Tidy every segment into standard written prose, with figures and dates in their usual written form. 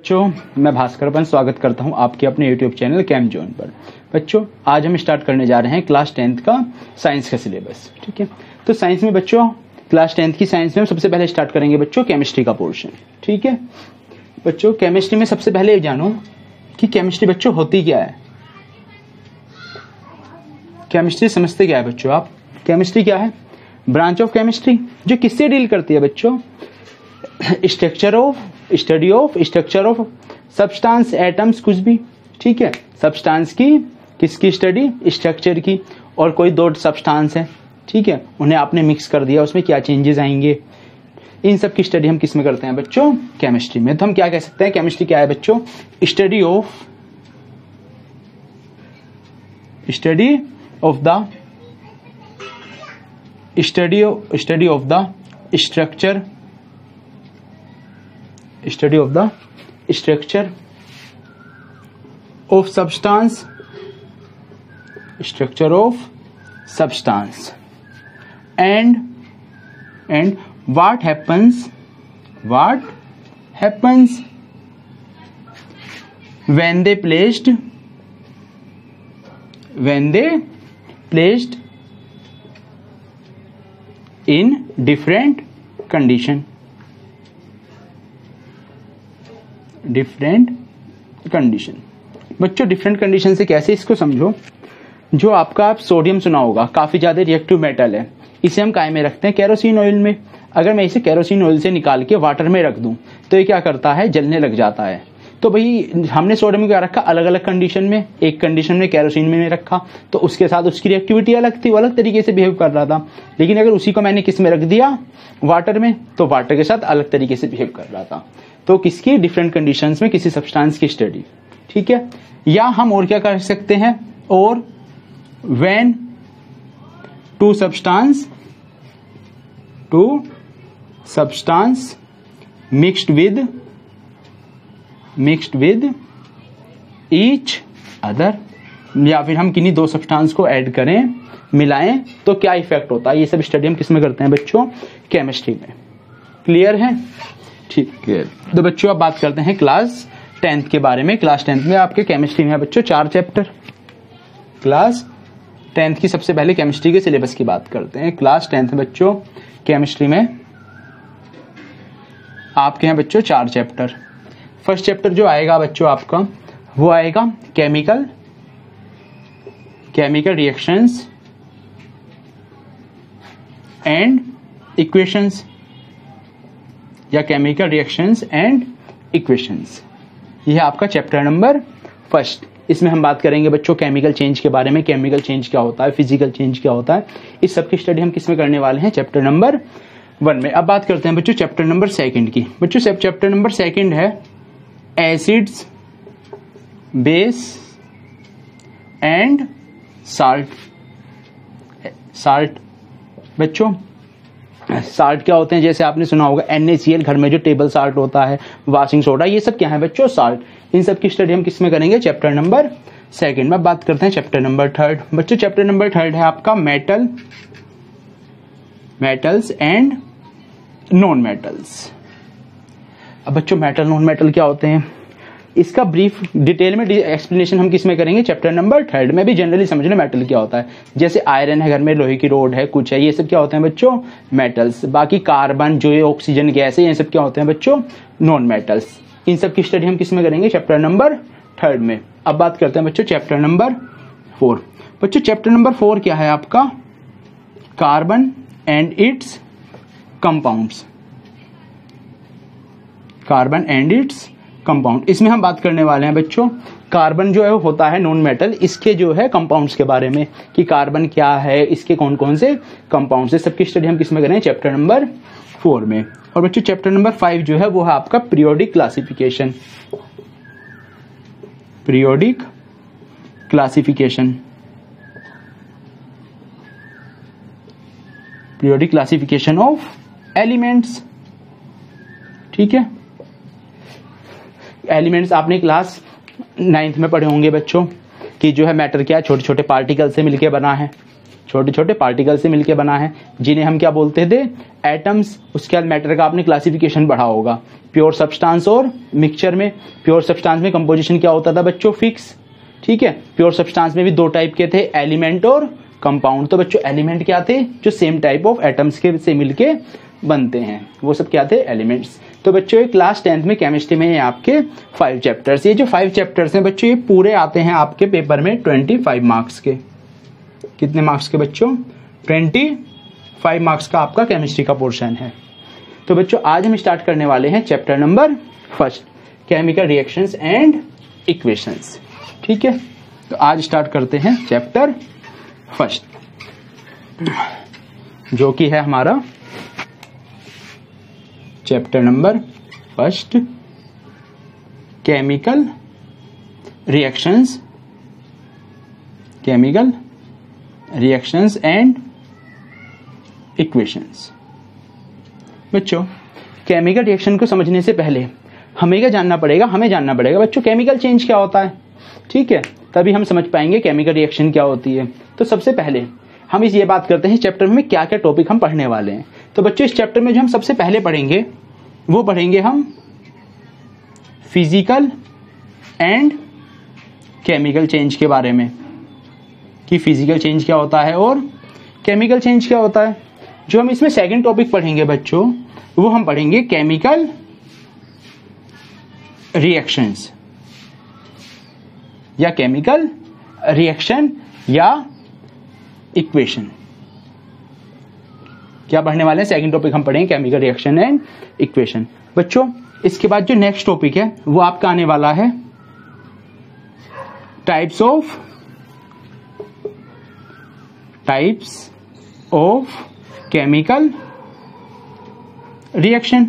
बच्चों मैं भास्कर स्वागत करता हूं आपके अपने YouTube चैनल कैम जोन पर। बच्चों आज हम स्टार्ट करने जा रहे हैं क्लास 10th का साइंस का सिलेबस। ठीक है, तो साइंस में बच्चों क्लास 10th की साइंस में सबसे पहले स्टार्ट करेंगे बच्चों केमिस्ट्री का पोर्शन। ठीक है बच्चों, केमिस्ट्री में सबसे पहले जानो कि केमिस्ट्री बच्चों होती क्या है। केमिस्ट्री समझते क्या है बच्चों आप? केमिस्ट्री क्या है? ब्रांच ऑफ केमिस्ट्री जो किससे डील करती है बच्चों? Study of structure of substance, atoms, कुछ भी। ठीक है, सब्सटेंस की किसकी स्टडी? स्ट्रक्चर की। और कोई दो सब्सटेंस है, ठीक है, उन्हें आपने मिक्स कर दिया, उसमें क्या चेंजेस आएंगे, इन सब की स्टडी हम किस में करते हैं बच्चों? केमिस्ट्री में। तो हम क्या कह सकते हैं, केमिस्ट्री क्या है बच्चों? Study of the study of the structure of substance, and what happens when they placed in different condition। बच्चों डिफरेंट कंडीशन से कैसे, इसको समझो। जो आपका आप सोडियम सुना होगा, काफी ज्यादा रिएक्टिव मेटल है, इसे हम काय में रखते हैं? केरोसिन ऑयल में। अगर मैं इसे केरोसिन ऑयल से निकाल के वाटर में रख दूं तो ये क्या करता है? जलने लग जाता है। तो भाई हमने सोडियम क्या रखा? अलग अलग कंडीशन में। एक कंडीशन में केरोसिन में रखा तो उसके साथ उसकी रिएक्टिविटी अलग थी, वो अलग तरीके से बिहेव कर रहा था। लेकिन अगर उसी को मैंने किस में रख दिया? वाटर में, तो वाटर के साथ अलग तरीके से बिहेव कर रहा था। तो किसकी? डिफरेंट कंडीशंस में किसी सब्सटेंस की स्टडी। ठीक है, या हम और क्या कर सकते हैं? और when two substance mixed with each other, या फिर हम किन्हीं दो सब्सटेंस को ऐड करें, मिलाएं, तो क्या इफेक्ट होता है? ये सब स्टडी हम किस में करते हैं बच्चों? केमिस्ट्री में। क्लियर है? ठीक है, तो बच्चों अब बात करते हैं क्लास 10th के बारे में। क्लास 10th में आपके केमिस्ट्री में है बच्चों 4 चैप्टर। क्लास 10th की सबसे पहले केमिस्ट्री के सिलेबस की बात करते हैं। क्लास 10th बच्चों केमिस्ट्री में आपके हैं बच्चों 4 चैप्टर। फर्स्ट चैप्टर जो आएगा बच्चों आपका, वो आएगा केमिकल रिएक्शंस एंड इक्वेशंस, या केमिकल रिएक्शंस एंड इक्वेशंस। यह है आपका चैप्टर नंबर फर्स्ट। इसमें हम बात करेंगे बच्चों केमिकल चेंज के बारे में, केमिकल चेंज क्या होता है, फिजिकल चेंज क्या होता है, इस सब की स्टडी हम किस में करने वाले हैं? चैप्टर नंबर 1 में। अब बात करते हैं बच्चों चैप्टर नंबर 2 की। बच्चों चैप्टर नंबर 2 है एसिड्स, बेस एंड साल्ट। बच्चों साल्ट क्या होते हैं? जैसे आपने सुना होगा NaCl, घर में जो टेबल साल्ट होता है, वॉशिंग सोडा, ये सब क्या है बच्चों? साल्ट। इन सब की स्टडी हम किस में करेंगे? चैप्टर नंबर 2 में। बात करते हैं चैप्टर नंबर 3। बच्चों चैप्टर नंबर 3 है आपका मेटल्स एंड नॉन मेटल्स। अब बच्चों मेटल नॉन मेटल क्या होते हैं, इसका ब्रीफ डिटेल में एक्सप्लेनेशन हम किस में करेंगे? चैप्टर नंबर 3 में। भी जनरली समझ लो मेटल क्या होता है। जैसे आयरन है घर में, लोहे की रोड है, कुछ है, ये सब क्या होते हैं बच्चों? मेटल्स। बाकी कार्बन जो ये ऑक्सीजन गैस है, ये सब क्या होते हैं बच्चों? Non metals. इन सब की स्टडी हम किस में करेंगे? चैप्टर नंबर 3 में। अब बात करते हैं बच्चों चैप्टर नंबर 4। बच्चों चैप्टर नंबर 4 क्या है आपका? Carbon and its compound. इसमें हम बात करने वाले हैं बच्चों, कार्बन जो है होता है नॉन मेटल, इसके जो है कंपाउंड्स के बारे में, कि कार्बन क्या है, इसके कौन कौन से कंपाउंड्स है, सबकी स्टडी हम किस में करें? चैप्टर नंबर 4 में। और बच्चों चैप्टर नंबर 5 जो है वो है आपका पीरियोडिक क्लासिफिकेशन ऑफ एलिमेंट्स। ठीक है, एलिमेंट्स आपने क्लास 9th में पढ़े होंगे बच्चों कि जो है मैटर क्या है, छोटे छोटे पार्टिकल से मिलकर बना है। छोटे छोटे पार्टिकल से मिलकर बना है, जिन्हें हम क्या बोलते थे, एटम्स। उसके बाद मैटर का आपने क्लासिफिकेशन पढ़ा होगा, प्योर सब्सटेंस और मिक्सचर में। प्योर सब्सटेंस में कंपोजिशन क्या होता था बच्चों, फिक्स। ठीक है, प्योर सब्सटेंस में भी दो टाइप के थे, एलिमेंट और कंपाउंड। तो बच्चों एलिमेंट क्या थे, जो सेम टाइप ऑफ एटम्स के से मिलके बनते हैं, वो सब क्या थे, एलिमेंट्स। तो बच्चों क्लास 10th में केमिस्ट्री में आपके 5 चैप्टर्स, ये जो 5 चैप्टर्स हैं बच्चों, ये पूरे आते हैं आपके पेपर में 25 मार्क्स के। कितने मार्क्स के बच्चों, 25 मार्क्स का आपका केमिस्ट्री का पोर्शन है। तो बच्चों आज हम स्टार्ट करने वाले हैं chapter number 1, chemical reactions and equations. ठीक है, तो आज स्टार्ट करते हैं चैप्टर 1, जो कि है हमारा chapter number 1, chemical reactions and equations. बच्चों केमिकल रिएक्शन को समझने से पहले हमें जानना पड़ेगा बच्चों केमिकल चेंज क्या होता है। ठीक है, तभी हम समझ पाएंगे केमिकल रिएक्शन क्या होती है। तो सबसे पहले हम ये बात करते हैं चैप्टर में क्या क्या टॉपिक हम पढ़ने वाले हैं। तो बच्चों इस चैप्टर में जो हम सबसे पहले पढ़ेंगे वो पढ़ेंगे हम फिजिकल एंड केमिकल चेंज के बारे में, कि फिजिकल चेंज क्या होता है और केमिकल चेंज क्या होता है। जो हम इसमें सेकंड टॉपिक पढ़ेंगे बच्चों, वो हम पढ़ेंगे केमिकल रिएक्शंस या केमिकल रिएक्शन या इक्वेशन। क्या पढ़ने वाले हैं, सेकंड टॉपिक हम पढ़ेंगे केमिकल रिएक्शन एंड इक्वेशन। बच्चों इसके बाद जो नेक्स्ट टॉपिक है वो आपका आने वाला है टाइप्स ऑफ केमिकल रिएक्शन,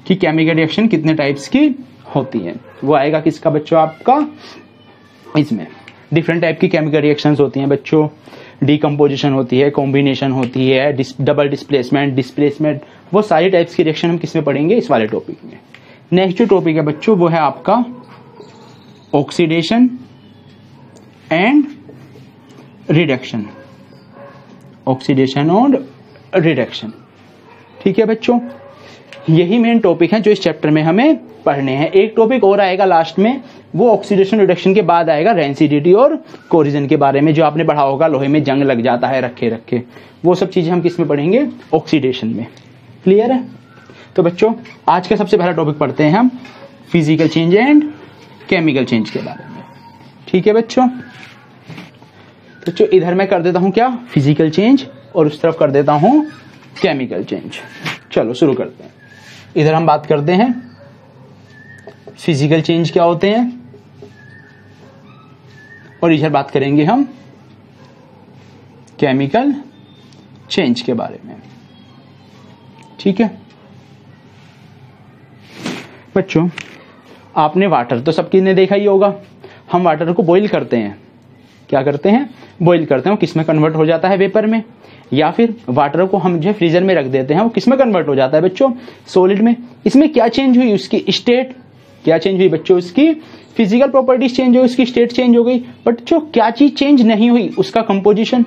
कि केमिकल रिएक्शन कितने टाइप्स की होती है। वो आएगा किसका बच्चों, आपका इसमें डिफरेंट टाइप की केमिकल रिएक्शंस होती हैं बच्चों। डीकम्पोजिशन होती है, कॉम्बिनेशन होती है, डबल डिस्प्लेसमेंट, वो सारी टाइप्स की रिएक्शन हम किसमें पढ़ेंगे, इस वाले टॉपिक में। नेक्स्ट जो टॉपिक है बच्चों वो है आपका ऑक्सीडेशन एंड रिडक्शन, ऑक्सीडेशन और रिडक्शन। ठीक है बच्चों, यही मेन टॉपिक है जो इस चैप्टर में हमें पढ़ने हैं। एक टॉपिक और आएगा लास्ट में, वो ऑक्सीडेशन रिडक्शन के बाद आएगा रेंसिडिटी और कोरिजन के बारे में, जो आपने पढ़ा होगा लोहे में जंग लग जाता है रखे रखे। वो सब चीजें हम किस में पढ़ेंगे, ऑक्सीडेशन में। क्लियर है। तो बच्चों आज का सबसे पहला टॉपिक पढ़ते हैं हम physical change and chemical change के बारे में। ठीक है बच्चों, इधर मैं कर देता हूं क्या, फिजिकल चेंज, और उस तरफ कर देता हूं केमिकल चेंज। चलो शुरू करते हैं। इधर हम बात करते हैं फिजिकल चेंज क्या होते हैं, और इधर बात करेंगे हम केमिकल चेंज के बारे में। ठीक है बच्चों, आपने वाटर तो सबकी ने देखा ही होगा। हम वाटर को बॉईल करते हैं, क्या करते हैं, बॉईल करते हैं। वो किस में कन्वर्ट हो जाता है, वेपर में, या फिर वाटर को हम जो फ्रीजर में रख देते हैं वो किस में कन्वर्ट हो जाता है बच्चों, सॉलिड में। इसमें क्या चेंज हुई, उसकी स्टेट क्या चेंज हुई बच्चों, उसकी फिजिकल प्रॉपर्टीज चेंज हुई, उसकी स्टेट चेंज हो गई। बट जो क्या चीज चेंज नहीं हुई, उसका कंपोजिशन।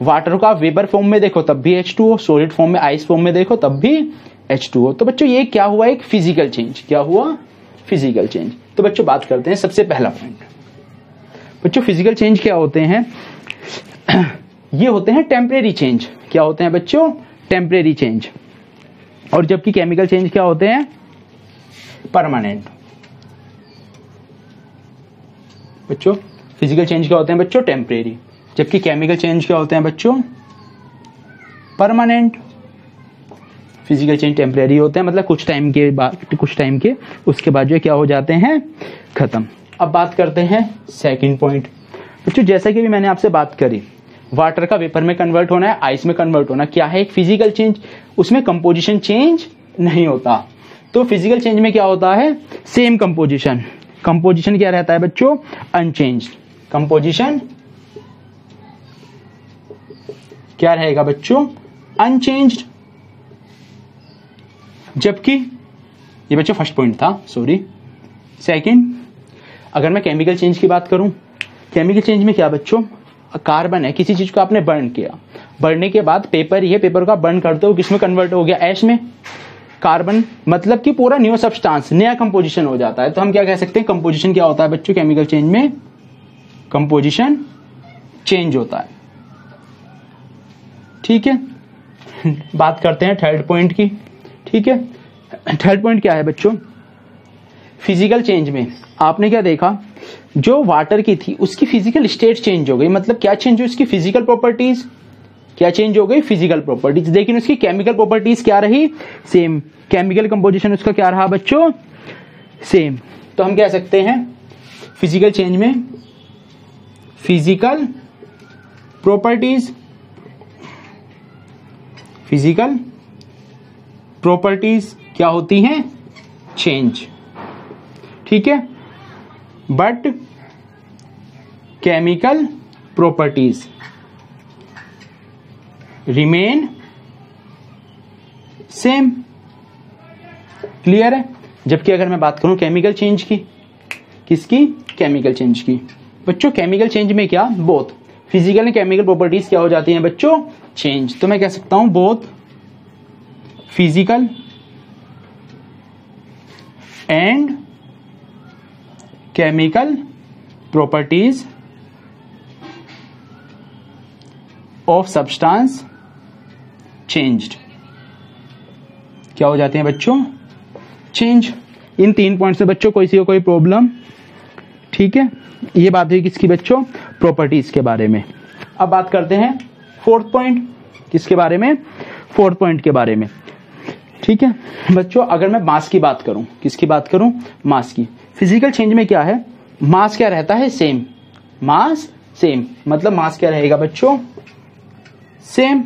वाटर को आप वेपर फॉर्म में देखो तब भी H2O, सॉलिड फॉर्म में आइस फॉर्म में देखो तब भी H2O। तो बच्चों ये क्या हुआ, एक फिजिकल चेंज। क्या हुआ, फिजिकल चेंज। तो बच्चों बात करते हैं सबसे पहला पॉइंट। बच्चों फिजिकल चेंज क्या होते हैं, ये होते हैं टेम्परेरी चेंज। क्या होते हैं बच्चों, टेम्परेरी चेंज। और जबकि केमिकल चेंज क्या होते हैं, परमानेंट। बच्चों फिजिकल चेंज क्या होते हैं बच्चों, टेम्परेरी, जबकि केमिकल चेंज क्या होते हैं बच्चों, परमानेंट। फिजिकल चेंज टेम्परेरी होते हैं, मतलब कुछ टाइम के उसके बाद जो क्या हो जाते हैं, खत्म। अब बात करते हैं सेकंड पॉइंट। बच्चों जैसा कि भी मैंने आपसे बात करी, वाटर का वेपर में कन्वर्ट होना है, आइस में कन्वर्ट होना, क्या है, एक फिजिकल चेंज। उसमें कंपोजिशन चेंज नहीं होता। तो फिजिकल चेंज में क्या होता है, सेम कंपोजिशन। कंपोजिशन क्या रहता है बच्चों, अनचेंज्ड। कंपोजिशन क्या रहेगा बच्चों, अनचेंज्ड। जबकि ये बच्चों फर्स्ट पॉइंट था, सॉरी। सेकंड, अगर मैं केमिकल चेंज की बात करूं, केमिकल चेंज में क्या बच्चों, कार्बन है, किसी चीज को आपने बर्न किया, बढ़ने के बाद पेपर, ये पेपर को आप बर्न करते हो, किसमें कन्वर्ट हो गया, ऐश में। कार्बन मतलब कि पूरा न्यू सब्सटेंस, नया कंपोजिशन हो जाता है। तो हम क्या कह सकते हैं, कंपोजिशन क्या होता है बच्चों, केमिकल चेंज में कंपोजिशन चेंज होता है। ठीक है, बात करते हैं थर्ड पॉइंट की। ठीक है, थर्ड पॉइंट क्या है बच्चों, फिजिकल चेंज में आपने क्या देखा, जो वाटर की थी उसकी फिजिकल स्टेट चेंज हो गई। मतलब क्या चेंज हुई, उसकी फिजिकल प्रॉपर्टीज क्या चेंज हो गई, फिजिकल प्रॉपर्टीज। लेकिन उसकी केमिकल प्रॉपर्टीज क्या रही, सेम। केमिकल कंपोजिशन उसका क्या रहा बच्चों, सेम। तो हम कह सकते हैं फिजिकल चेंज में फिजिकल प्रॉपर्टीज, फिजिकल प्रॉपर्टीज क्या होती हैं, चेंज। ठीक है, but chemical properties remain same. Clear है। जबकि अगर मैं बात करूं केमिकल चेंज की, किसकी, केमिकल चेंज की। बच्चों केमिकल चेंज में क्या, both physical and chemical properties क्या हो जाती हैं बच्चों, चेंज। तो मैं कह सकता हूं both physical and chemical properties of substance changed क्या हो जाते हैं बच्चों, चेंज। इन 3 पॉइंट्स में बच्चों कोई सी कोई प्रॉब्लम। ठीक है, ये बात हुई किसकी बच्चों, प्रॉपर्टीज के बारे में। अब बात करते हैं फोर्थ पॉइंट, किसके बारे में, फोर्थ पॉइंट के बारे में। ठीक है बच्चों, अगर मैं मास की बात करूं, किसकी बात करूं, मास की। फिजिकल चेंज में क्या है, मास क्या रहता है, सेम। मास सेम मतलब मास क्या रहेगा बच्चों, सेम।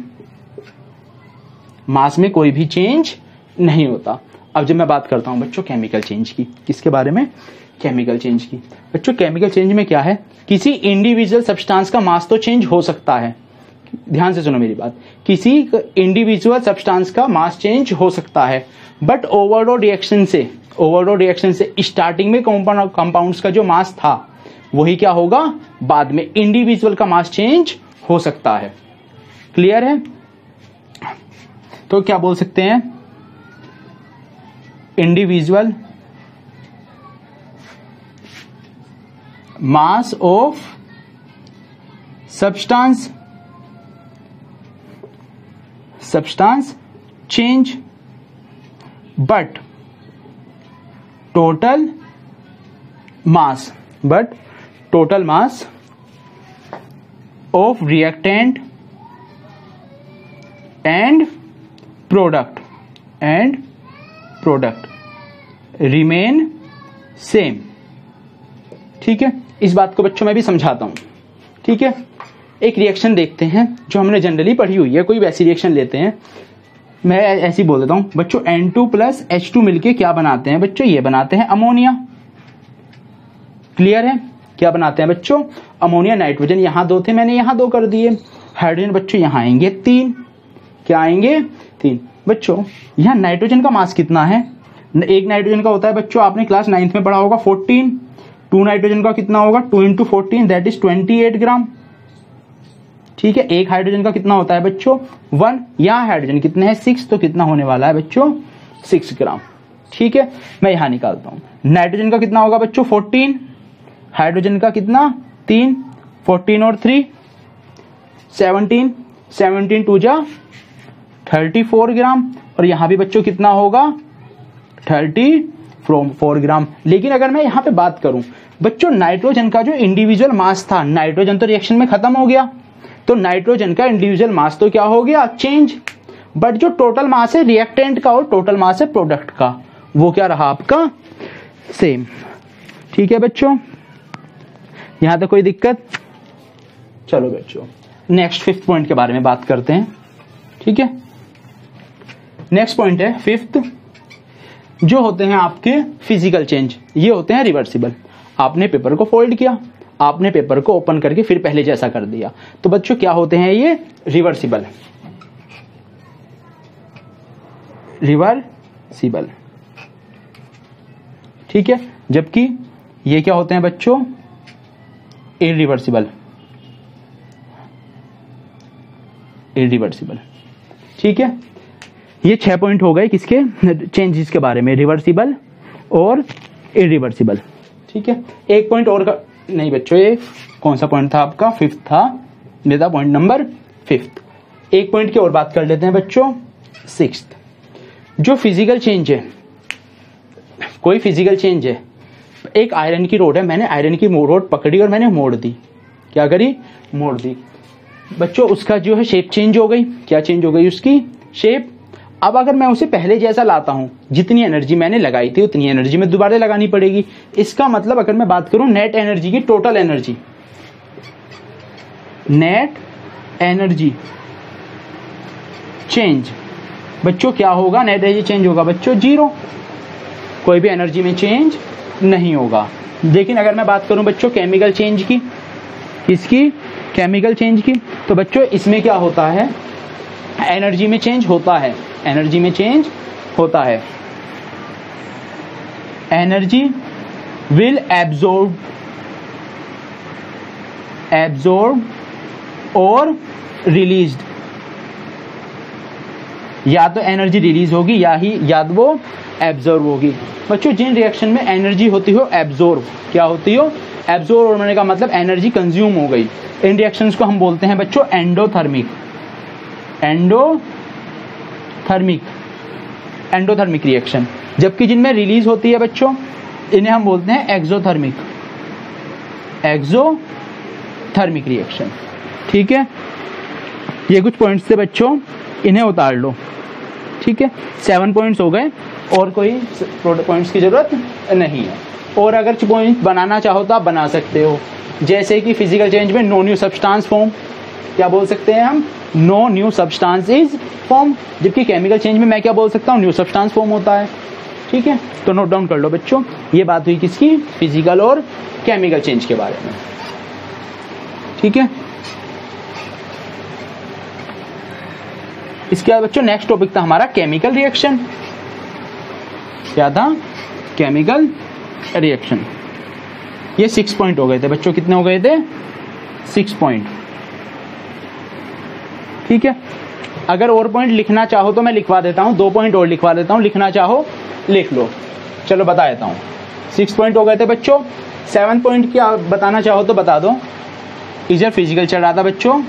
मास में कोई भी चेंज नहीं होता। अब जब मैं बात करता हूं बच्चों केमिकल चेंज की, किसके बारे में, केमिकल चेंज की। बच्चों केमिकल चेंज में क्या है, किसी इंडिविजुअल सब्सटेंस का मास तो चेंज हो सकता है, ध्यान से सुनो मेरी बात, किसी इंडिविजुअल सब्सटेंस का मास चेंज हो सकता है, बट ओवरऑल रिएक्शन से स्टार्टिंग में कंपाउंड्स का जो मास था वही क्या होगा, बाद में इंडिविजुअल का मास चेंज हो सकता है। क्लियर है। तो क्या बोल सकते हैं, individual mass of substance change, but total mass of reactant and product remain same. ठीक है, इस बात को बच्चों मैं भी समझाता हूं। ठीक है, एक रिएक्शन देखते हैं जो हमने जनरली पढ़ी हुई है, कोई वैसी रिएक्शन लेते हैं। मैं ऐसी बोल देता हूं बच्चों, N2 प्लस H2 मिलके क्या बनाते हैं बच्चों, ये बनाते हैं अमोनिया। क्लियर है, क्या बनाते हैं बच्चों, अमोनिया। नाइट्रोजन यहां 2 थे, मैंने यहां 2 कर दिए। हाइड्रोजन बच्चों यहां आएंगे 3, क्या आएंगे 3। बच्चों यहां नाइट्रोजन का मास कितना है, एक नाइट्रोजन का होता है बच्चों, आपने क्लास 9th में पढ़ा होगा 14। 2 नाइट्रोजन का कितना होगा, 2 × 14 दैट इज 28 ग्राम। ठीक है, एक हाइड्रोजन का कितना होता है बच्चों 1, यहां हाइड्रोजन कितने हैं 6, तो कितना होने वाला है बच्चों 6 ग्राम। ठीक है, मैं यहां निकालता हूं। नाइट्रोजन का कितना होगा बच्चों 14, हाइड्रोजन का कितना 3, 14 और 3 17, 17 2 जा 34 ग्राम, और यहां भी बच्चों कितना होगा 34 ग्राम। लेकिन अगर मैं यहां पे बात करूं बच्चों, नाइट्रोजन का जो इंडिविजुअल मास था, नाइट्रोजन तो रिएक्शन में खत्म हो गया, तो नाइट्रोजन का इंडिविजुअल मास तो क्या हो गया, चेंज। बट जो टोटल मास है रिएक्टेंट का और टोटल मास है प्रोडक्ट का, वो क्या रहा आपका, सेम। ठीक है बच्चों, यहां तक कोई दिक्कत। चलो बच्चों नेक्स्ट 5th पॉइंट के बारे में बात करते हैं। ठीक है, नेक्स्ट पॉइंट है 5th, जो होते हैं आपके फिजिकल चेंज, ये होते हैं रिवर्सिबल। आपने पेपर को फोल्ड किया, आपने पेपर को ओपन करके फिर पहले जैसा कर दिया, तो बच्चों क्या होते हैं ये, रिवर्सिबल। ठीक है, जबकि ये क्या होते हैं बच्चों, इरिवर्सिबल। इरिवर्सिबल। ठीक है, ये 6 पॉइंट हो गए किसके, चेंजेस के बारे में, रिवर्सिबल और इरिवर्सिबल। ठीक है, एक पॉइंट और का नहीं बच्चों, ये कौन सा पॉइंट था आपका, 5th था, ये था पॉइंट नंबर 5th। एक पॉइंट की और बात कर लेते हैं बच्चों, 6th। जो फिजिकल चेंज है, कोई फिजिकल चेंज है, एक आयरन की रोड है, मैंने आयरन की रोड पकड़ी और मैंने मोड़ दी, क्या करी, मोड़ दी बच्चों, उसका जो है शेप चेंज हो गई, क्या चेंज हो गई उसकी शेप। अब अगर मैं उसे पहले जैसा लाता हूं, जितनी एनर्जी मैंने लगाई थी उतनी एनर्जी में दोबारा लगानी पड़ेगी। इसका मतलब अगर मैं बात करूं नेट एनर्जी की, total energy, net energy change बच्चों क्या होगा, नेट एनर्जी चेंज होगा बच्चों 0, कोई भी एनर्जी में चेंज नहीं होगा। लेकिन अगर मैं बात करूं बच्चों केमिकल चेंज की, इसकी केमिकल चेंज की, तो बच्चों इसमें क्या होता है, एनर्जी में चेंज होता है, एनर्जी में चेंज होता है। एनर्जी विल एब्जॉर्ब और रिलीज्ड, या तो एनर्जी रिलीज होगी या वो एब्जॉर्ब होगी। बच्चों जिन रिएक्शन में एनर्जी होती हो एब्जॉर्ब, क्या होती हो, एब्जॉर्ब होने का मतलब एनर्जी कंज्यूम हो गई, इन रिएक्शंस को हम बोलते हैं बच्चों एंडोथर्मिक, एंडोथर्मिक रिएक्शन। जबकि जिनमें रिलीज होती है बच्चों इन्हें हम बोलते हैं एक्सोथर्मिक रिएक्शन। ठीक है, ये कुछ पॉइंट्स थे बच्चों, इन्हें उतार लो। ठीक है, 7 पॉइंट्स हो गए, और कोई पॉइंट्स की जरूरत नहीं है। और अगर पॉइंट बनाना चाहो तो आप बना सकते हो, जैसे कि फिजिकल चेंज में नो न्यू सब्सटेंस फॉर्म, क्या बोल सकते हैं हम, no new substance is form. जबकि केमिकल चेंज में मैं क्या बोल सकता हूँ, न्यू सब्सटेंस फॉर्म होता है। ठीक है, तो नोट डाउन कर लो बच्चों, ये बात हुई किसकी, फिजिकल और केमिकल चेंज के बारे में। ठीक है, इसके बाद बच्चों नेक्स्ट टॉपिक था हमारा केमिकल रिएक्शन। क्या था, केमिकल रिएक्शन। ये 6 पॉइंट हो गए थे बच्चों, कितने हो गए थे, 6 पॉइंट। ठीक है, अगर और पॉइंट लिखना चाहो तो मैं लिखवा देता हूं, 2 पॉइंट और लिखवा देता हूं, लिखना चाहो लिख लो। चलो बता देता हूं, 6 पॉइंट हो गए थे बच्चों। 7 पॉइंट क्या बताना चाहो तो बता दो। इधर फिजिकल चल रहा था बच्चों,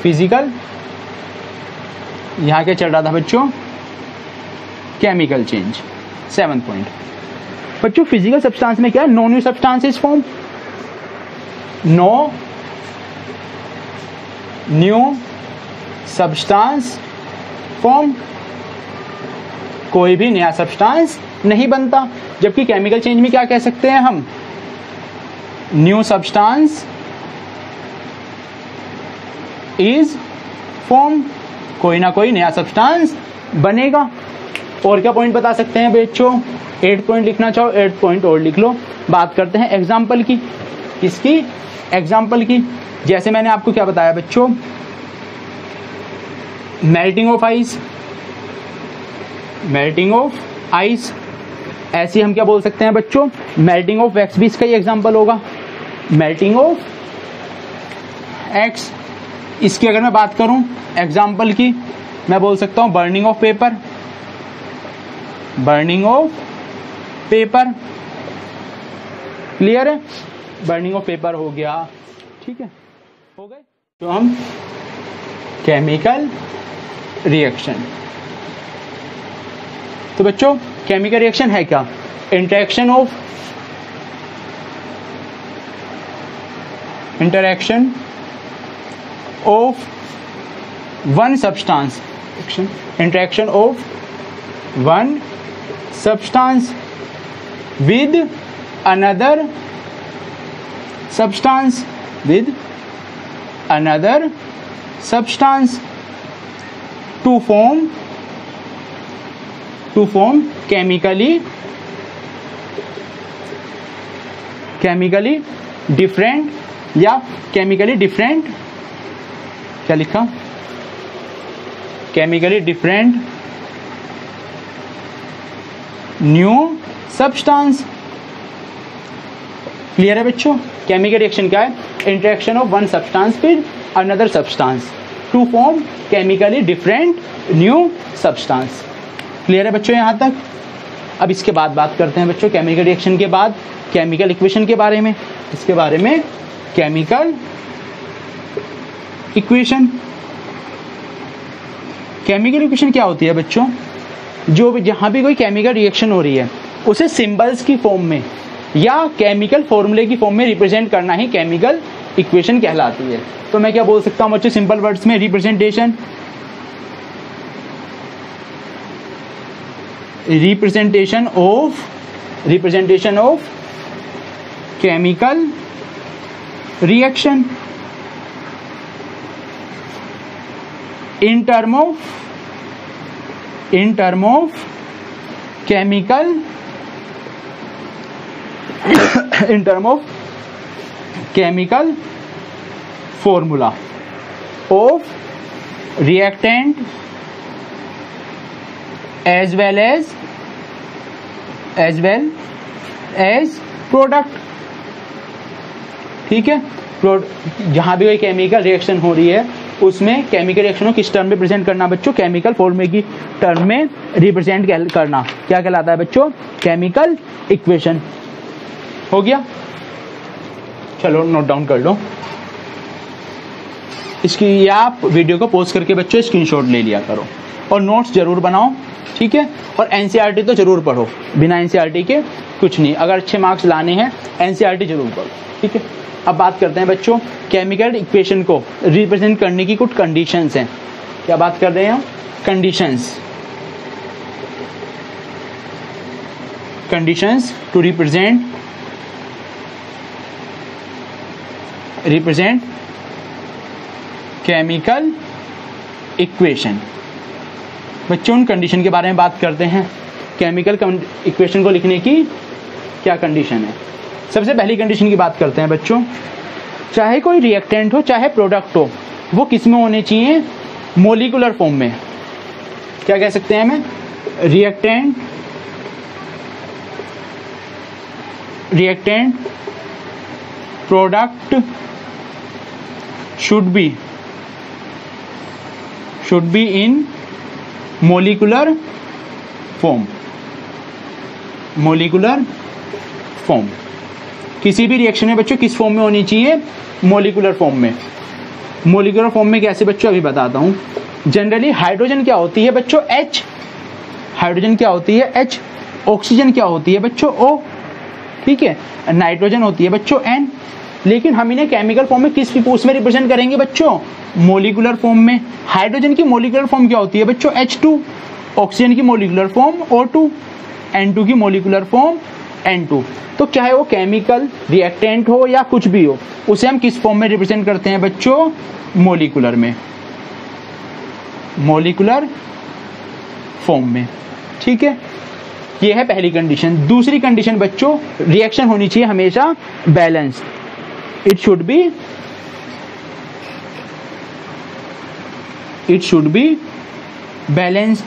फिजिकल, यहां क्या चल रहा था बच्चों, केमिकल चेंज। 7 पॉइंट बच्चों, फिजिकल सब्सटेंस में क्या है, no new substances form, no new substance form, कोई भी नया सब्सटेंस नहीं बनता। जबकि केमिकल चेंज में क्या कह सकते हैं हम, न्यू सब्सटेंस इज फॉर्म, कोई ना कोई नया सब्सटेंस बनेगा। और क्या पॉइंट बता सकते हैं बच्चों, 8 पॉइंट लिखना चाहो 8 पॉइंट और लिख लो। बात करते हैं एग्जाम्पल की, किसकी, एग्जाम्पल की। जैसे मैंने आपको क्या बताया बच्चों, melting of ice, melting of ice, ऐसे हम क्या बोल सकते हैं बच्चों, मेल्टिंग ऑफ वैक्स भी इसका ही एग्जाम्पल होगा, मेल्टिंग ऑफ एक्स। इसकी अगर मैं बात करूं एग्जाम्पल की, मैं बोल सकता हूं burning of paper, burning of paper, clear है, बर्निंग ऑफ पेपर हो गया। ठीक है, हो गए तो हम केमिकल रिएक्शन। तो बच्चों केमिकल रिएक्शन है क्या, interaction of one substance, interaction of one substance with another substance, with another substance to form chemically different, या chemically different, क्या लिखा, chemically different new substance. Clear है बच्चों, केमिकल रिएक्शन क्या है, interaction of one substance with another substance to form chemically different new substance. Clear है बच्चों यहाँ तक? अब इसके बाद बात करते हैं बच्चों केमिकल रिएक्शन के बाद केमिकल इक्वेशन के बारे में। इसके बारे में केमिकल इक्वेशन। केमिकल इक्वेशन क्या होती है बच्चों? जो भी जहां भी कोई केमिकल रिएक्शन हो रही है उसे सिंबल्स की फॉर्म में या केमिकल फॉर्मूले की फॉर्म में रिप्रेजेंट करना ही केमिकल इक्वेशन कहलाती है। तो मैं क्या बोल सकता हूं बच्चों सिंपल वर्ड्स में? Representation of chemical reaction in term of chemical in term of chemical formula of reactant as well as product। ठीक है, जहां भी कोई केमिकल रिएक्शन हो रही है उसमें केमिकल रिएक्शन को किस टर्म में प्रेजेंट करना बच्चों? केमिकल फॉर्मूले की टर्म में रिप्रेजेंट करना क्या कहलाता है बच्चों? Chemical equation. हो गया? चलो नोट डाउन कर लो इसकी, या आप वीडियो को पॉज करके बच्चों स्क्रीनशॉट ले लिया करो और नोट्स जरूर बनाओ। ठीक है, और एनसीईआरटी तो जरूर पढ़ो, बिना एनसीईआरटी के कुछ नहीं। अगर अच्छे मार्क्स लाने हैं एनसीईआरटी जरूर पढ़ो। ठीक है, अब बात करते हैं बच्चों केमिकल इक्वेशन को रिप्रेजेंट करने की कुछ कंडीशंस हैं। क्या बात कर रहे हैं हम? Conditions to represent chemical equation. बच्चों उन कंडीशन के बारे में बात करते हैं। केमिकल इक्वेशन को लिखने की क्या कंडीशन है? सबसे पहली कंडीशन की बात करते हैं बच्चों, चाहे कोई रिएक्टेंट हो चाहे प्रोडक्ट हो, वो किस में होने चाहिए? मोलिकुलर फॉर्म में। क्या कह सकते हैं हमें? Reactant product should be in molecular form. किसी भी रिएक्शन में बच्चों किस फॉर्म में होनी चाहिए? मोलिकुलर फॉर्म में। मोलिकुलर फॉर्म में कैसे बच्चों? अभी बताता हूं। जनरली हाइड्रोजन क्या होती है बच्चों? H। हाइड्रोजन क्या होती है? H। ऑक्सीजन क्या होती है बच्चों? O। ठीक है, नाइट्रोजन होती है बच्चों N। लेकिन हम इन्हें केमिकल फॉर्म में किस उसमें रिप्रेजेंट करेंगे बच्चों? मोलिकुलर फॉर्म में। हाइड्रोजन की मोलिकुलर फॉर्म क्या होती है बच्चों? H2। ऑक्सीजन की मोलिकुलर फॉर्म O2। N2 की मोलिकुलर फॉर्म N2। तो चाहे वो केमिकल रिएक्टेंट हो या कुछ भी हो, उसे हम किस फॉर्म में रिप्रेजेंट करते हैं बच्चों? मोलिकुलर में, मोलिकुलर फॉर्म में। ठीक है, ये है पहली कंडीशन। दूसरी कंडीशन बच्चों, रिएक्शन होनी चाहिए हमेशा balanced. It should be balanced.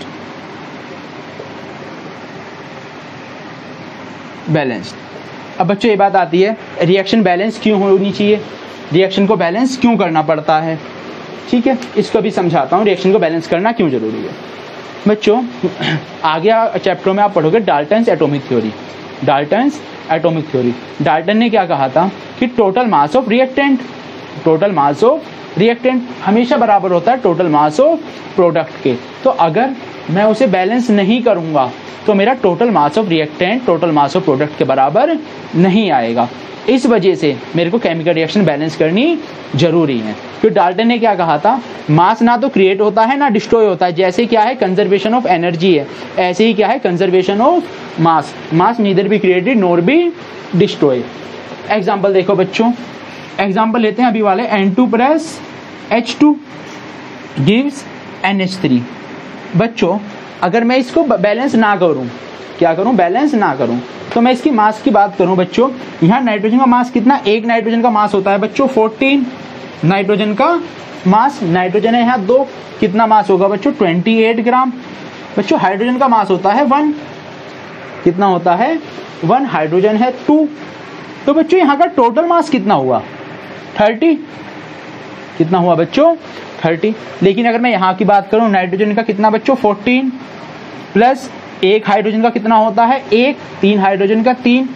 अब बच्चों ये बात आती है, रिएक्शन बैलेंस क्यों होनी चाहिए? रिएक्शन को बैलेंस क्यों करना पड़ता है? ठीक है, इसको भी समझाता हूँ, रिएक्शन को बैलेंस करना क्यों जरूरी है। बच्चों आगे चैप्टर में आप पढ़ोगे डाल्टन्स एटॉमिक थ्योरी। डाल्टन ने क्या कहा था कि टोटल मास ऑफ रिएक्टेंट हमेशा बराबर होता है टोटल मास ऑफ प्रोडक्ट के। तो अगर मैं उसे बैलेंस नहीं करूंगा तो मेरा total mass of reactant total mass of product के बराबर नहीं आएगा। इस वजह से मेरे को केमिकल रिएक्शन बैलेंस करनी जरूरी है। फिर डाल्टन ने क्या कहा था, मास ना तो क्रिएट होता है ना डिस्ट्रॉय होता है। जैसे क्या है कंजर्वेशन ऑफ एनर्जी है, ऐसे ही क्या है conservation of mass. Mass neither be created nor be destroy. Example देखो बच्चों, एग्जाम्पल लेते हैं अभी वाले, N2 plus H2 gives NH3। बच्चों अगर मैं इसको बैलेंस ना करूं, क्या करूं, बैलेंस ना करूं, तो मैं इसकी मास की बात करूं बच्चों, यहाँ नाइट्रोजन का मास कितना, एक नाइट्रोजन का मास होता है बच्चों 14 नाइट्रोजन का मास, नाइट्रोजन है यहाँ 2, कितना मास होगा बच्चों 28 ग्राम। बच्चों हाइड्रोजन का मास होता है 1, कितना होता है 1, हाइड्रोजन है 2। तो बच्चों यहाँ का टोटल मास कितना हुआ 30, कितना हुआ बच्चों 30। लेकिन अगर मैं यहाँ की बात करूँ, नाइट्रोजन का कितना बच्चों 14 प्लस एक हाइड्रोजन का कितना होता है 1, 3 हाइड्रोजन का 3,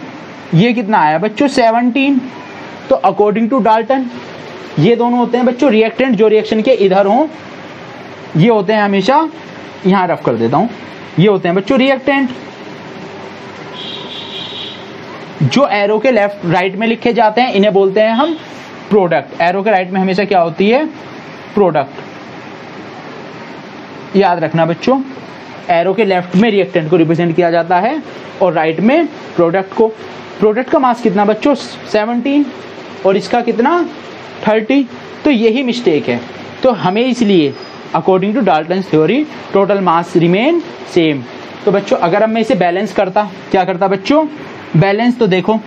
ये कितना आया बच्चों 17। तो अकॉर्डिंग टू डाल्टन ये दोनों होते हैं बच्चों रिएक्टेंट जो रिएक्शन के इधर हों, ये होते हैं हमेशा, यहाँ रफ कर देता हूँ, ये होते हैं बच्चों रिएक्टेंट। जो एरो के लेफ्ट राइट में लिखे जाते हैं इन्हें बोलते हैं हम प्रोडक्ट। एरो के राइट में हमेशा क्या होती है प्रोडक्ट, याद रखना बच्चों। एरो के लेफ्ट में रिएक्टेंट को रिप्रेजेंट किया जाता है और राइट में प्रोडक्ट को। प्रोडक्ट का मास कितना बच्चों 17 और इसका कितना 30। तो यही मिस्टेक है। तो हमें इसलिए according to Dalton's theory total mass remain same. तो बच्चों अगर अब मैं इसे बैलेंस करता, क्या करता बच्चों बैलेंस, तो देखो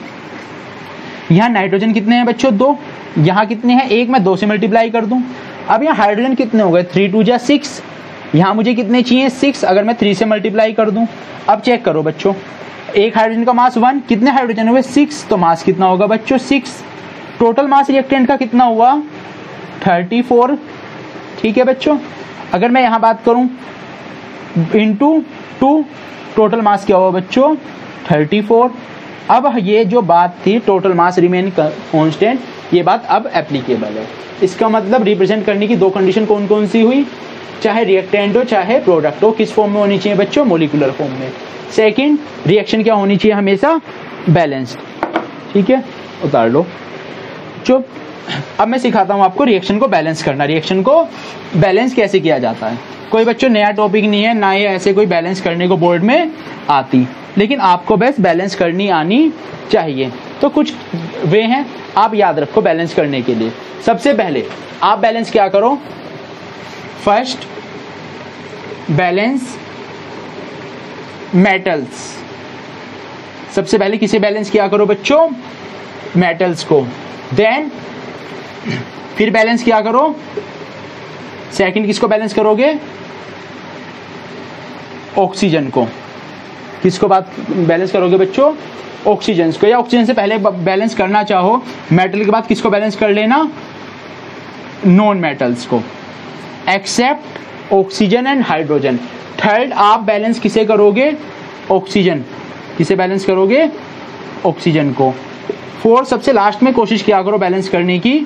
यहाँ नाइट्रोजन कितने हैं बच्चों 2, यहाँ कितने हैं 1, मैं 2 से मल्टीप्लाई कर दूं। अब यहाँ हाइड्रोजन कितने हो गए 3 2 जा 6, यहाँ मुझे कितने चाहिए 6, अगर मैं 3 से मल्टीप्लाई कर दूं। अब चेक करो बच्चों, एक हाइड्रोजन का मास 1, कितने हाइड्रोजन हुए 6, तो मास कितना होगा बच्चों 6। टोटल मास रिएक्टेंट का कितना हुआ 34। ठीक है बच्चों, अगर मैं यहाँ बात करूँ इंटू 2, टोटल मास क्या हुआ बच्चों 34। अब ये जो बात थी टोटल मास रिमेन कांस्टेंट, ये बात अब एप्लीकेबल है। इसका मतलब रिप्रेजेंट करने की 2 कंडीशन कौन कौन सी हुई, चाहे रिएक्टेंट हो चाहे प्रोडक्ट हो, किस फॉर्म में होनी चाहिए बच्चों मॉलिक्यूलर फॉर्म में। सेकंड, रिएक्शन क्या होनी चाहिए हमेशा बैलेंस्ड। ठीक है, उतार लो चुप। अब मैं सिखाता हूँ आपको रिएक्शन को बैलेंस करना। रिएक्शन को बैलेंस कैसे किया जाता है, कोई बच्चों नया टॉपिक नहीं है, ना ये ऐसे कोई बैलेंस करने को बोर्ड में आती, लेकिन आपको बस बैलेंस करनी आनी चाहिए। तो कुछ वे हैं आप याद रखो बैलेंस करने के लिए। सबसे पहले आप बैलेंस क्या करो, फर्स्ट बैलेंस मेटल्स। सबसे पहले किसे बैलेंस किया करो बच्चों मेटल्स को। देन फिर बैलेंस किया करो, सेकंड किसको बैलेंस करोगे ऑक्सीजन को। किसको बात बैलेंस करोगे बच्चों ऑक्सीजन को, या ऑक्सीजन से पहले बैलेंस करना चाहो मेटल के बाद किसको बैलेंस कर लेना नॉन मेटल्स को, except oxygen and hydrogen. Third आप बैलेंस किसे करोगे ऑक्सीजन, किसे बैलेंस करोगे ऑक्सीजन को। फोर्थ सबसे लास्ट में कोशिश किया करो बैलेंस करने की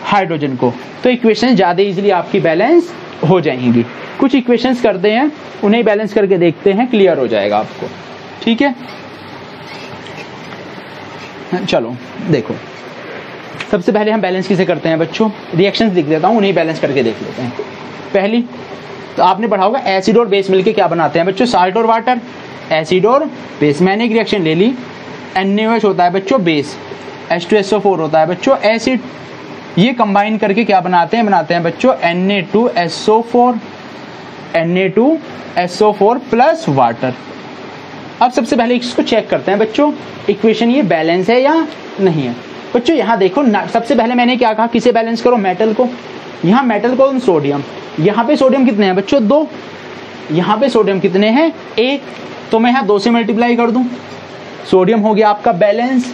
हाइड्रोजन को। तो इक्वेशन ज्यादा इजीली आपकी बैलेंस हो जाएंगी। कुछ इक्वेशंस करते हैं उन्हें बैलेंस करके देखते हैं, क्लियर हो जाएगा आपको। ठीक है, चलो देखो सबसे पहले हम बैलेंस किसे करते हैं बच्चों, रिएक्शंस लिख देता हूं उन्हें बैलेंस करके देख लेते हैं। पहली तो आपने पढ़ा होगा एसिड और बेस मिलके क्या बनाते हैं बच्चों साल्ट और वाटर। एसिड और बेस, मैंने एक रिएक्शन ले ली, NaOH होता है बच्चों बेस, H2SO4 होता है बच्चों एसिड। ये कंबाइन करके क्या बनाते हैं बच्चों Na2SO4, Na2SO4 प्लस वाटर। अब सबसे पहले इसको चेक करते हैं बच्चों इक्वेशन ये बैलेंस है या नहीं है। बच्चों यहाँ देखो सबसे पहले मैंने क्या कहा किसे बैलेंस करो मेटल को। यहाँ मेटल को सोडियम, यहाँ पे सोडियम कितने हैं बच्चों 2, यहाँ पे सोडियम कितने हैं 1, तो मैं यहाँ 2 से मल्टीप्लाई कर दूं, सोडियम हो गया आपका बैलेंस।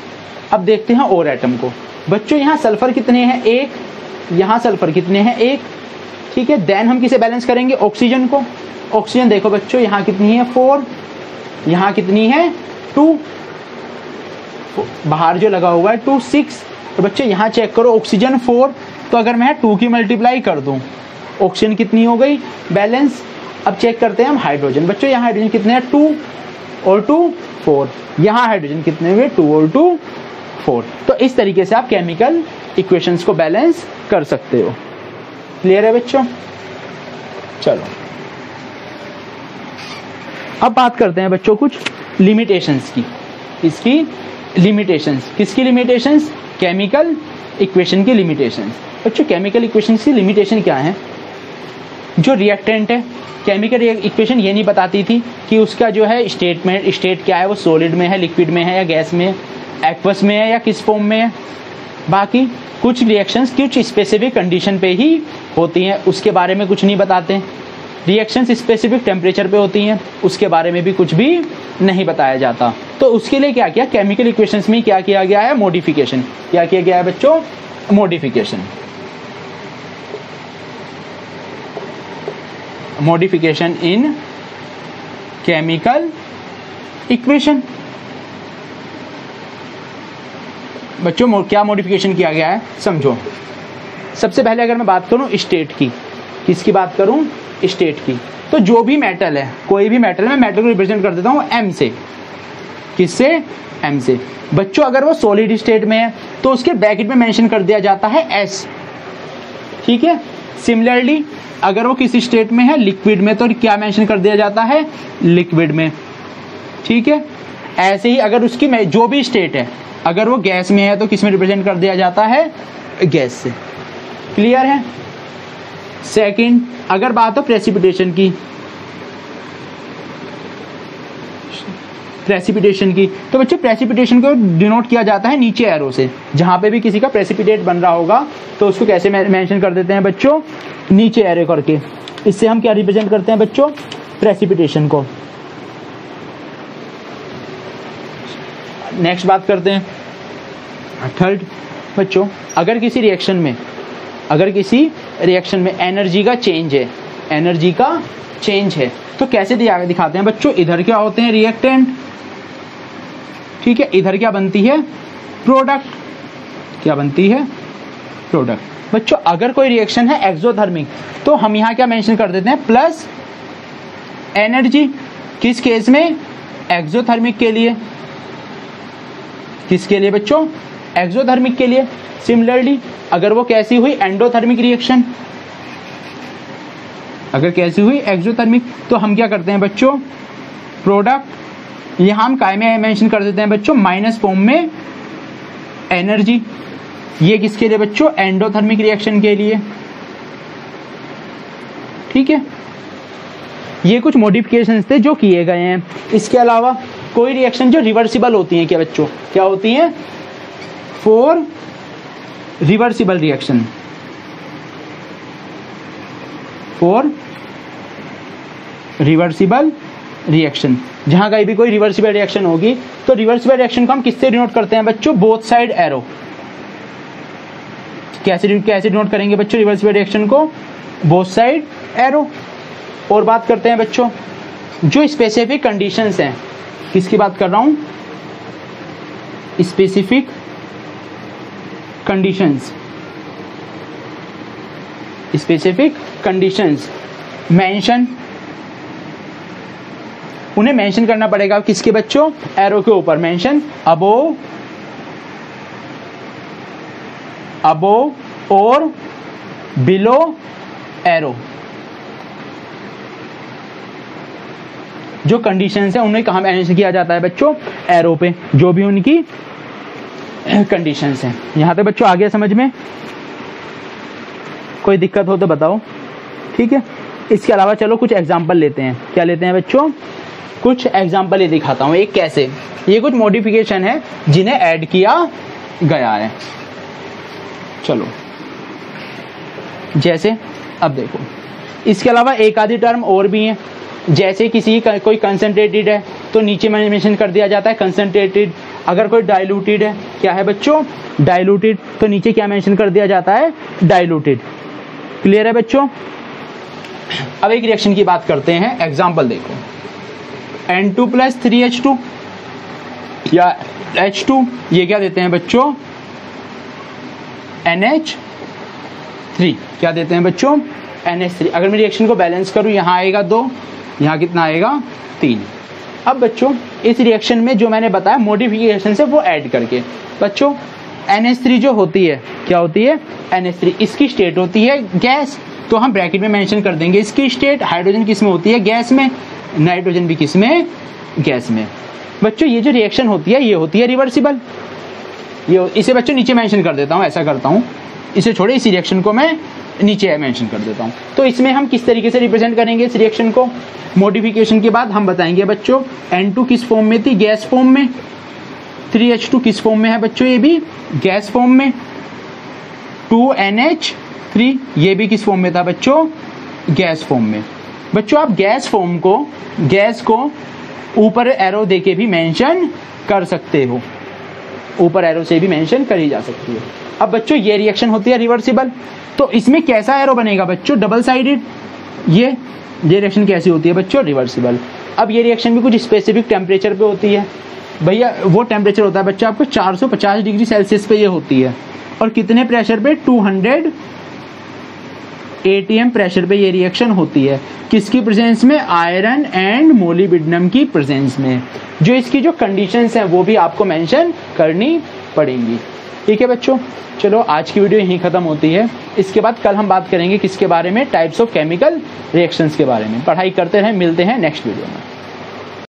अब देखते हैं और एटम को बच्चों, यहाँ सल्फर कितने हैं 1, यहाँ सल्फर कितने हैं 1। ठीक है, देन हम किसे बैलेंस करेंगे ऑक्सीजन को। ऑक्सीजन देखो बच्चों यहाँ कितनी है 4, यहाँ कितनी है 2, बाहर जो लगा हुआ है 2 6। तो बच्चों यहाँ चेक करो ऑक्सीजन 4, तो अगर मैं 2 की मल्टीप्लाई कर दूं ऑक्सीजन कितनी हो गई बैलेंस। अब चेक करते हैं हम हाइड्रोजन। बच्चों यहाँ हाइड्रोजन कितने हैं 2 और 2 4, यहाँ हाइड्रोजन कितने हुए 2 और 2 4। तो इस तरीके से आप केमिकल इक्वेशंस को बैलेंस कर सकते हो। क्लियर है बच्चों, चलो अब बात करते हैं बच्चों कुछ लिमिटेशंस की। इसकी लिमिटेशंस, किसकी लिमिटेशंस केमिकल इक्वेशन की लिमिटेशंस। बच्चों केमिकल इक्वेशन की लिमिटेशन क्या है, जो रिएक्टेंट है केमिकल इक्वेशन ये नहीं बताती थी कि उसका जो है स्टेट क्या है, वो सॉलिड में है, लिक्विड में है या गैस में, एक्वस में है या किस फॉर्म में है। बाकी कुछ रिएक्शंस कुछ स्पेसिफिक कंडीशन पे ही होती हैं, उसके बारे में कुछ नहीं बताते। रिएक्शंस स्पेसिफिक टेम्परेचर पे होती हैं, उसके बारे में भी कुछ भी नहीं बताया जाता। तो उसके लिए क्या किया केमिकल इक्वेशंस में क्या किया गया है मॉडिफिकेशन। क्या किया गया है बच्चों modification. Modification in chemical equation. बच्चों क्या मॉडिफिकेशन किया गया है समझो। सबसे पहले अगर मैं बात करूं स्टेट की, किसकी बात करूं? स्टेट की। तो जो भी मेटल है, कोई भी मेटल, मैं मेटल को रिप्रेजेंट कर देता हूं एम से। किससे? एम से। बच्चों अगर वो सॉलिड स्टेट में है तो उसके ब्रैकेट में मेंशन कर दिया जाता है एस, ठीक है। सिमिलरली अगर वो किसी स्टेट में है लिक्विड में तो क्या मेंशन कर दिया जाता है? लिक्विड में, ठीक है। ऐसे ही अगर उसकी जो भी स्टेट है, अगर वो गैस में है तो किस में रिप्रेजेंट कर दिया जाता है? गैस से। क्लियर है? सेकंड, अगर बात हो प्रेसिपिटेशन की, तो बच्चों प्रेसिपिटेशन को डिनोट किया जाता है नीचे एरो से। जहां पे भी किसी का प्रेसिपिटेट बन रहा होगा तो उसको कैसे मेंशन कर देते हैं बच्चों? नीचे एरो करके। इससे हम क्या रिप्रेजेंट करते हैं बच्चों? प्रेसिपिटेशन को। नेक्स्ट बात करते हैं थर्ड। बच्चों अगर किसी रिएक्शन में एनर्जी का चेंज है, तो कैसे दिखाते हैं बच्चों? इधर क्या होते हैं? रिएक्टेंट, ठीक है। इधर क्या बनती है? प्रोडक्ट। क्या बनती है? प्रोडक्ट। बच्चों अगर कोई रिएक्शन है एक्सोथर्मिक तो हम यहां क्या मेंशन कर देते हैं? Plus energy. किस केस में? एक्सोथर्मिक के लिए। किसके लिए बच्चों? एक्सोथर्मिक के लिए। सिमिलरली अगर वो कैसी हुई? Endothermic reaction. अगर कैसी हुई? एक्सोथर्मिक, तो हम क्या करते हैं बच्चों? प्रोडक्ट। यहां हम काय में मेंशन कर देते हैं बच्चों? माइनस फॉर्म में एनर्जी। ये किसके लिए बच्चों? एंडोथर्मिक रिएक्शन के लिए, ठीक है। ये कुछ मॉडिफिकेशंस थे जो किए गए हैं। इसके अलावा कोई रिएक्शन जो रिवर्सिबल होती है क्या बच्चों? क्या होती है? For reversible reaction, for reversible reaction. जहां कहीं भी कोई रिवर्सिबल रिएक्शन होगी तो रिवर्सिबल रिएक्शन को हम किससे डिनोट करते हैं बच्चों? Both side arrow. कैसे डिनोट करेंगे बच्चों रिवर्सिबल रिएक्शन को? Both side arrow. और बात करते हैं बच्चों जो स्पेसिफिक कंडीशंस हैं। किसकी बात कर रहा हूं? Specific conditions. स्पेसिफिक कंडीशंस उन्हें मेंशन करना पड़ेगा। किसके बच्चों? एरो के ऊपर मेंशन। अबोव और बिलो एरो। जो कंडीशंस है उन्हें कहां मेंशन किया जाता है बच्चों? एरो पे। जो भी उनकी कंडीशंस हैं। यहां तक बच्चों आ गया समझ में? कोई दिक्कत हो तो बताओ, ठीक है। इसके अलावा चलो कुछ एग्जांपल लेते हैं। क्या लेते हैं बच्चों? कुछ एग्जांपल ये दिखाता हूं। एक कैसे? ये कुछ मॉडिफिकेशन है जिन्हें ऐड किया गया है। चलो जैसे अब देखो, इसके अलावा एक आधी टर्म और भी है। जैसे किसी कोई कंसंट्रेटेड है तो नीचे मैंने मेंशन कर दिया जाता है कंसंट्रेटेड। अगर कोई डाइल्यूटेड है, क्या है बच्चों? डाइल्यूटेड, तो नीचे क्या मेंशन कर दिया जाता है? डाइल्यूटेड। क्लियर है बच्चों? अब एक रिएक्शन की बात करते हैं। एग्जांपल देखो, N2 + 3H2 या H2, ये क्या देते हैं बच्चों? NH3। क्या देते हैं बच्चों? NH3। अगर मैं रिएक्शन को बैलेंस करूं, यहां आएगा 2, यहां कितना आएगा? 3। अब बच्चों इस रिएक्शन में जो मैंने बताया मॉडिफिकेशन से वो ऐड करके, बच्चों NH3 जो होती है, क्या होती है? NH3। इसकी स्टेट होती है गैस, तो हम ब्रैकेट में मेंशन कर देंगे इसकी स्टेट। हाइड्रोजन किस में होती है? गैस में। नाइट्रोजन भी किस में? गैस में। बच्चों ये जो रिएक्शन होती है ये होती है रिवर्सिबल। ये इसे बच्चों नीचे मेंशन कर देता हूं, ऐसा करता हूं, इसे छोड़े, इसी रिएक्शन को मैं नीचे मेंशन कर देता हूं। तो इसमें हम किस तरीके से रिप्रेजेंट करेंगे इस रिएक्शन को? मॉडिफिकेशन के बाद हम बताएंगे बच्चों N2 किस फॉर्म में थी? गैस फॉर्म में। 3H2 किस फॉर्म में है बच्चों? ये भी गैस फॉर्म में। 2NH3 ये भी किस फॉर्म में था बच्चों? गैस फॉर्म में। बच्चों आप गैस फॉर्म को, गैस को ऊपर एरो देके भी मेंशन कर सकते हो, ऊपर एरो से भी मेंशन करी जा सकती है। अब बच्चों ये रिएक्शन होती है रिवर्सिबल, तो इसमें कैसा एरो बनेगा बच्चों? Double sided. ये ये रिएक्शन कैसी होती है बच्चों, रिवर्सिबल। अब ये रिएक्शन भी कुछ स्पेसिफिक टेम्परेचर पे होती है भैया, वो टेम्परेचर होता है बच्चा आपको 450 डिग्री सेल्सियस पे ये होती है, और कितने प्रेशर पे, 200 ATM प्रेशर पे ये रिएक्शन होती है। किसकी प्रेजेंस में, आयरन एंड मोलिब्डेनम की प्रेजेंस में। जो इसकी जो कंडीशंस हैं वो भी आपको मेंशन करनी पड़ेंगी। ठीक है बच्चों, चलो आज की वीडियो यहीं खत्म होती है। इसके बाद कल हम बात करेंगे किसके बारे में, टाइप्स ऑफ केमिकल रिएक्शंस के बारे में। पढ़ाई करते रहें, मिलते हैं नेक्स्ट वीडियो में।